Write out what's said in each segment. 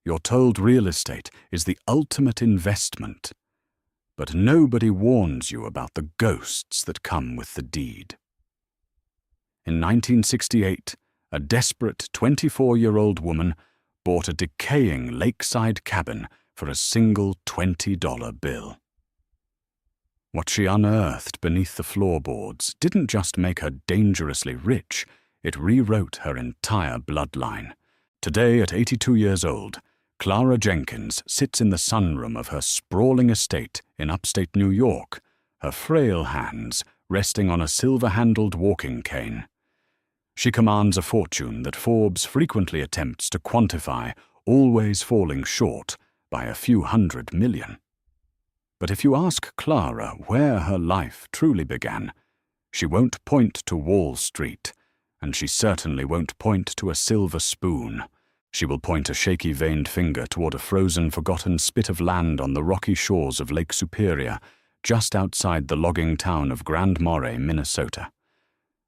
You're told real estate is the ultimate investment, but nobody warns you about the ghosts that come with the deed. In 1968, a desperate 24-year-old woman bought a decaying lakeside cabin for a single $20 bill. What she unearthed beneath the floorboards didn't just make her dangerously rich, it rewrote her entire bloodline. Today, at 82 years old, Clara Jenkins sits in the sunroom of her sprawling estate in upstate New York, her frail hands resting on a silver-handled walking cane. She commands a fortune that Forbes frequently attempts to quantify, always falling short by a few $100 million. But if you ask Clara where her life truly began, she won't point to Wall Street, and she certainly won't point to a silver spoon. She will point a shaky-veined finger toward a frozen, forgotten spit of land on the rocky shores of Lake Superior, just outside the logging town of Grand Marais, Minnesota.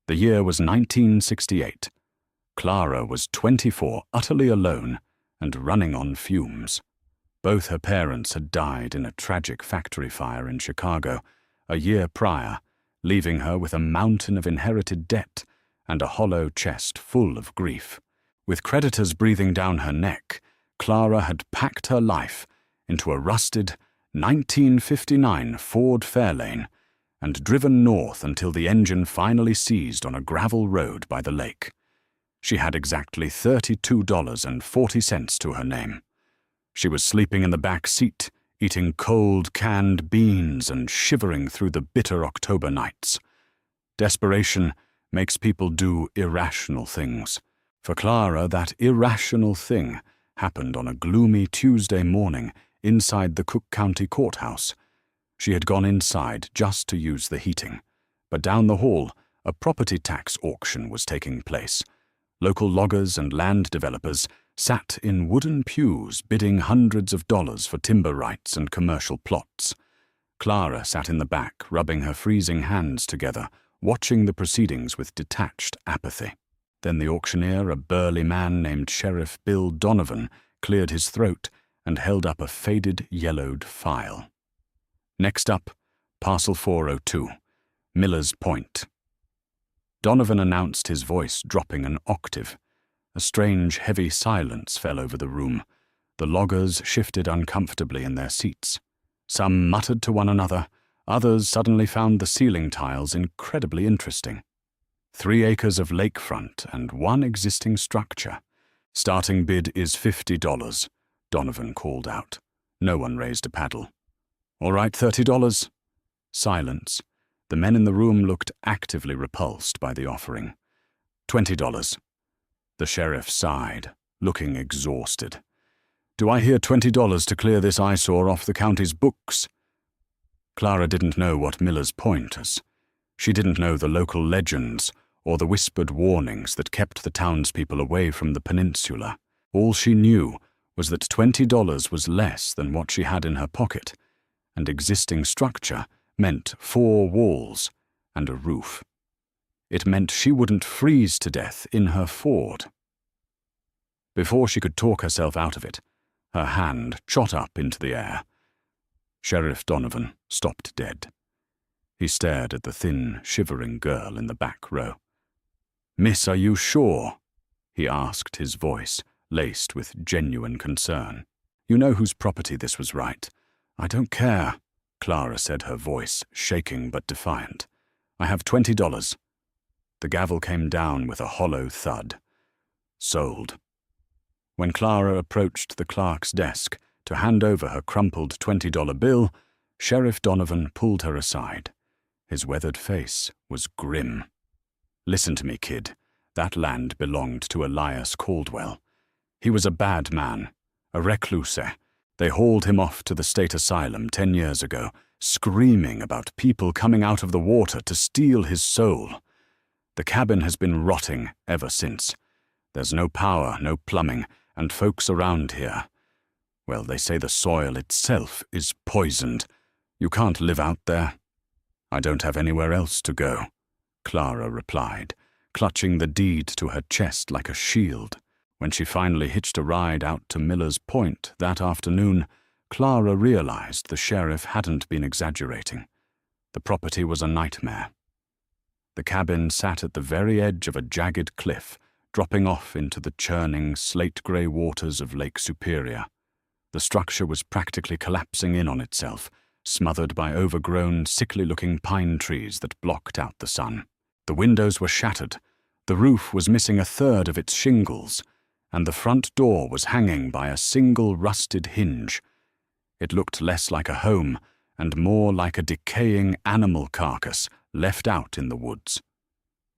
The year was 1968. Clara was 24, utterly alone, and running on fumes. Both her parents had died in a tragic factory fire in Chicago a year prior, leaving her with a mountain of inherited debt and a hollow chest full of grief. With creditors breathing down her neck, Clara had packed her life into a rusted 1959 Ford Fairlane and driven north until the engine finally seized on a gravel road by the lake. She had exactly $32.40 to her name. She was sleeping in the back seat, eating cold canned beans and shivering through the bitter October nights. Desperation makes people do irrational things. For Clara, that irrational thing happened on a gloomy Tuesday morning inside the Cook County Courthouse. She had gone inside just to use the heating, but down the hall, a property tax auction was taking place. Local loggers and land developers sat in wooden pews bidding hundreds of dollars for timber rights and commercial plots. Clara sat in the back, rubbing her freezing hands together, watching the proceedings with detached apathy. Then the auctioneer, a burly man named Sheriff Bill Donovan, cleared his throat and held up a faded, yellowed file. Next up, Parcel 402, Miller's Point. Donovan announced, his voice dropping an octave. A strange, heavy silence fell over the room. The loggers shifted uncomfortably in their seats. Some muttered to one another, others suddenly found the ceiling tiles incredibly interesting. 3 acres of lakefront and 1 existing structure. Starting bid is $50, Donovan called out. No one raised a paddle. All right, $30. Silence. The men in the room looked actively repulsed by the offering. $20. The sheriff sighed, looking exhausted. Do I hear $20 to clear this eyesore off the county's books? Clara didn't know what Miller's Point is. She didn't know the local legends or the whispered warnings that kept the townspeople away from the peninsula. All she knew was that $20 was less than what she had in her pocket, and existing structure meant 4 walls and a roof. It meant she wouldn't freeze to death in her Ford. Before she could talk herself out of it, her hand shot up into the air. Sheriff Donovan stopped dead. He stared at the thin, shivering girl in the back row. "Miss, are you sure?" he asked, his voice laced with genuine concern. "You know whose property this was, right?" "I don't care," Clara said, her voice shaking but defiant. "I have $20. The gavel came down with a hollow thud. Sold. When Clara approached the clerk's desk to hand over her crumpled $20 bill, Sheriff Donovan pulled her aside. His weathered face was grim. "Listen to me, kid. That land belonged to Elias Caldwell. He was a bad man, a recluse. They hauled him off to the state asylum 10 years ago, screaming about people coming out of the water to steal his soul. The cabin has been rotting ever since. There's no power, no plumbing, and folks around here, well, they say the soil itself is poisoned. You can't live out there." "I don't have anywhere else to go," Clara replied, clutching the deed to her chest like a shield. When she finally hitched a ride out to Miller's Point that afternoon, Clara realized the sheriff hadn't been exaggerating. The property was a nightmare. The cabin sat at the very edge of a jagged cliff, dropping off into the churning, slate-grey waters of Lake Superior. The structure was practically collapsing in on itself, smothered by overgrown, sickly-looking pine trees that blocked out the sun. The windows were shattered, the roof was missing a third of its shingles, and the front door was hanging by a single rusted hinge. It looked less like a home and more like a decaying animal carcass left out in the woods.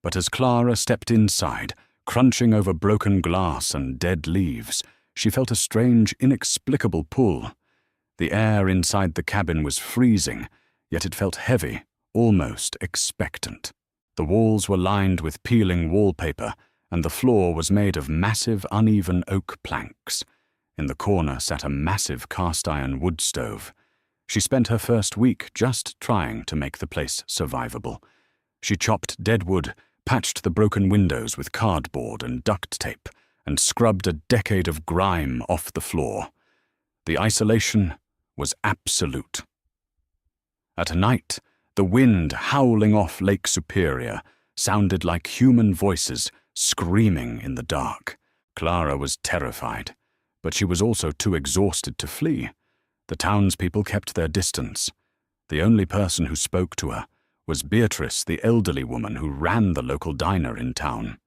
But as Clara stepped inside, crunching over broken glass and dead leaves, she felt a strange, inexplicable pull. The air inside the cabin was freezing, yet it felt heavy, almost expectant. The walls were lined with peeling wallpaper, and the floor was made of massive, uneven oak planks. In the corner sat a massive cast-iron wood stove. She spent her first week just trying to make the place survivable. She chopped dead wood, patched the broken windows with cardboard and duct tape, and scrubbed a decade of grime off the floor. The isolation was absolute. At night, the wind howling off Lake Superior sounded like human voices screaming in the dark. Clara was terrified, but she was also too exhausted to flee. The townspeople kept their distance. The only person who spoke to her was Beatrice, the elderly woman who ran the local diner in town.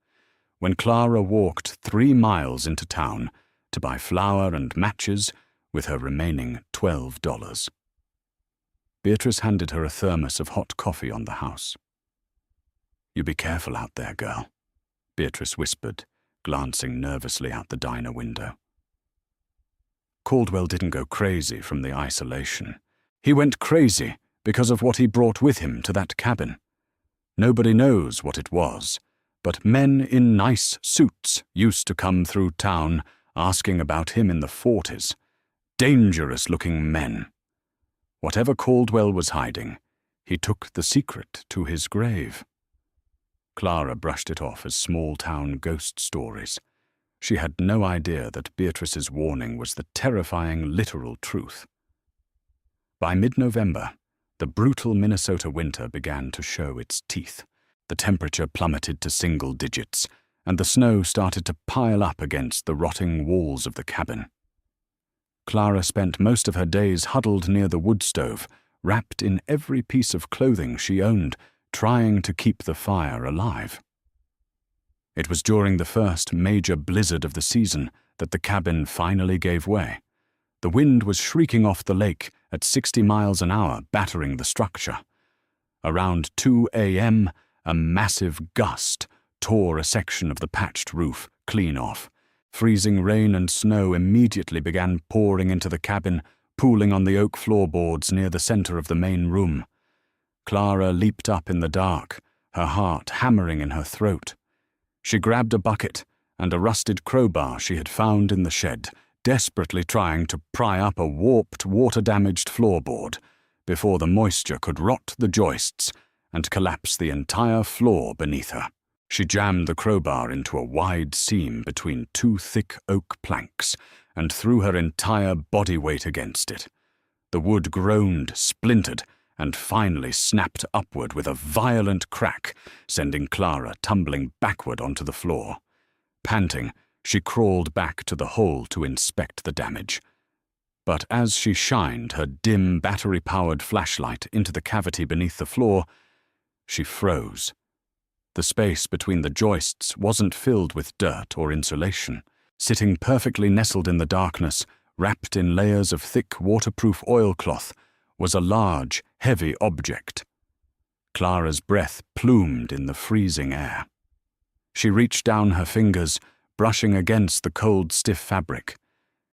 When Clara walked 3 miles into town to buy flour and matches with her remaining $12, Beatrice handed her a thermos of hot coffee on the house. "You be careful out there, girl," Beatrice whispered, glancing nervously out the diner window. Caldwell didn't go crazy from the isolation. He went crazy because of what he brought with him to that cabin. Nobody knows what it was, but men in nice suits used to come through town asking about him in the 40s. Dangerous-looking men. Whatever Caldwell was hiding, he took the secret to his grave. Clara brushed it off as small-town ghost stories. She had no idea that Beatrice's warning was the terrifying literal truth. By mid-November, the brutal Minnesota winter began to show its teeth. The temperature plummeted to single digits, and the snow started to pile up against the rotting walls of the cabin. Clara spent most of her days huddled near the wood stove, wrapped in every piece of clothing she owned, trying to keep the fire alive. It was during the first major blizzard of the season that the cabin finally gave way. The wind was shrieking off the lake at 60 miles an hour, battering the structure. Around 2 a.m., a massive gust tore a section of the patched roof clean off. Freezing rain and snow immediately began pouring into the cabin, pooling on the oak floorboards near the center of the main room. Clara leaped up in the dark, her heart hammering in her throat. She grabbed a bucket and a rusted crowbar she had found in the shed, desperately trying to pry up a warped, water-damaged floorboard before the moisture could rot the joists and collapse the entire floor beneath her. She jammed the crowbar into a wide seam between 2 thick oak planks and threw her entire body weight against it. The wood groaned, splintered, and finally snapped upward with a violent crack, sending Clara tumbling backward onto the floor. Panting, she crawled back to the hole to inspect the damage. But as she shined her dim, battery-powered flashlight into the cavity beneath the floor, she froze. The space between the joists wasn't filled with dirt or insulation. Sitting perfectly nestled in the darkness, wrapped in layers of thick, waterproof oilcloth, was a large, heavy object. Clara's breath plumed in the freezing air. She reached down her fingers, brushing against the cold, stiff fabric.